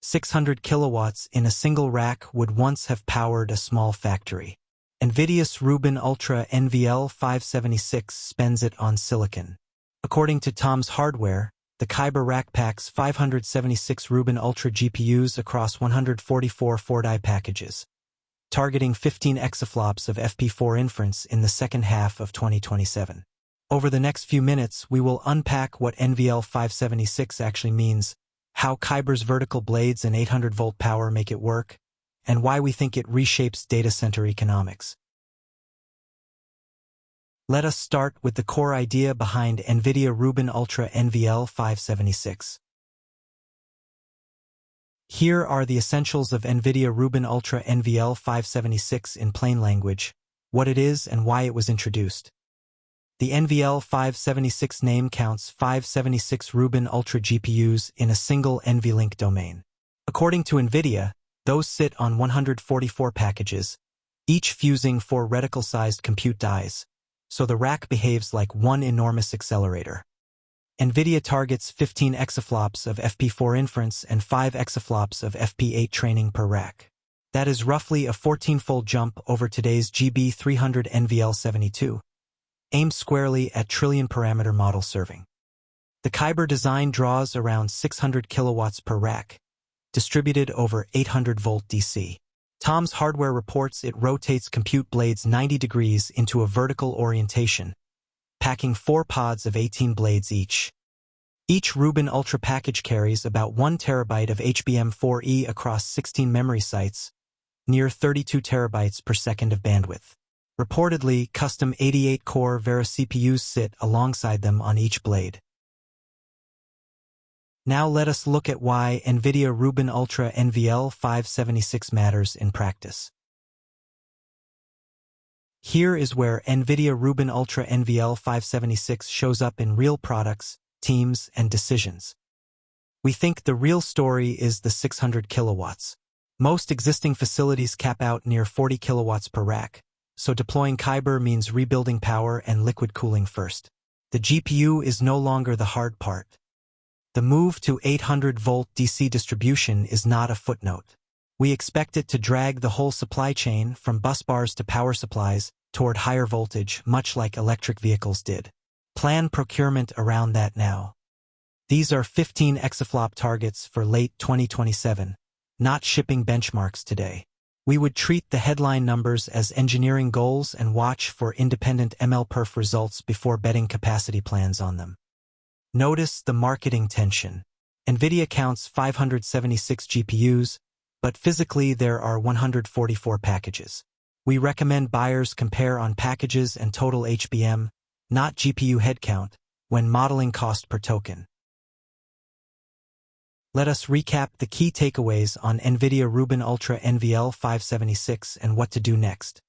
600 kilowatts in a single rack would once have powered a small factory. NVIDIA's Rubin Ultra NVL576 spends it on silicon. According to Tom's Hardware, the Kyber rack packs 576 Rubin Ultra GPUs across 144 4-die packages, targeting 15 exaflops of FP4 inference in the second half of 2027. Over the next few minutes, we will unpack what NVL576 actually means, how Kyber's vertical blades and 800-volt power make it work, and why we think it reshapes data center economics. Let us start with the core idea behind NVIDIA Rubin Ultra NVL576. Here are the essentials of NVIDIA Rubin Ultra NVL576 in plain language, what it is and why it was introduced. The NVL576 name counts 576 Rubin Ultra GPUs in a single NVLink domain. According to NVIDIA, those sit on 144 packages, each fusing 4 reticle-sized compute dies, so the rack behaves like one enormous accelerator. NVIDIA targets 15 exaflops of FP4 inference and 5 exaflops of FP8 training per rack. That is roughly a 14-fold jump over today's GB300 NVL72, aimed squarely at trillion-parameter model serving. The Kyber design draws around 600 kilowatts per rack, distributed over 800-volt DC. Tom's Hardware reports it rotates compute blades 90 degrees into a vertical orientation, packing 4 pods of 18 blades each. Each Rubin Ultra package carries about 1 terabyte of HBM4E across 16 memory sites, near 32 terabytes per second of bandwidth. Reportedly, custom 88-core Vera CPUs sit alongside them on each blade. Now let us look at why NVIDIA Rubin Ultra NVL576 matters in practice. Here is where NVIDIA Rubin Ultra NVL576 shows up in real products, teams, and decisions. We think the real story is the 600 kilowatts. Most existing facilities cap out near 40 kilowatts per rack, so deploying Kyber means rebuilding power and liquid cooling first. The GPU is no longer the hard part. The move to 800-volt DC distribution is not a footnote. We expect it to drag the whole supply chain from busbars to power supplies toward higher voltage, much like electric vehicles did. Plan procurement around that now. These are 15 exaflop targets for late 2027, not shipping benchmarks today. We would treat the headline numbers as engineering goals and watch for independent MLPerf results before betting capacity plans on them. Notice the marketing tension. NVIDIA counts 576 GPUs, but physically there are 144 packages. We recommend buyers compare on packages and total HBM, not GPU headcount, when modeling cost per token. Let us recap the key takeaways on NVIDIA Rubin Ultra NVL576 and what to do next.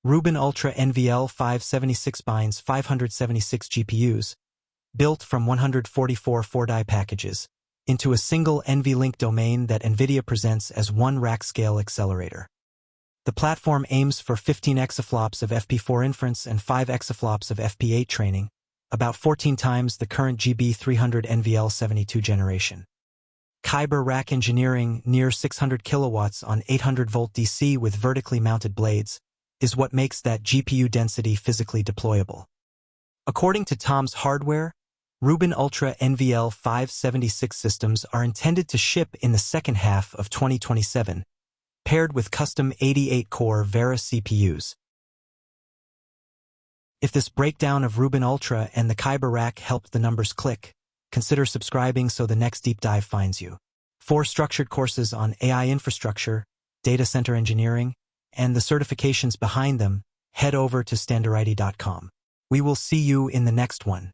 Rubin Ultra NVL576 binds 576 GPUs, built from 144 4-die packages, into a single NVLink domain that NVIDIA presents as one rack-scale accelerator. The platform aims for 15 exaflops of FP4 inference and 5 exaflops of FP8 training, about 14 times the current GB300 NVL72 generation. Kyber rack engineering, near 600 kilowatts on 800-volt DC with vertically mounted blades, is what makes that GPU density physically deployable. According to Tom's Hardware, Rubin Ultra NVL576 systems are intended to ship in the second half of 2027, paired with custom 88-core Vera CPUs. If this breakdown of Rubin Ultra and the Kyber rack helped the numbers click, consider subscribing so the next deep dive finds you. For structured courses on AI infrastructure, data center engineering, and the certifications behind them, head over to Standarity.com. We will see you in the next one.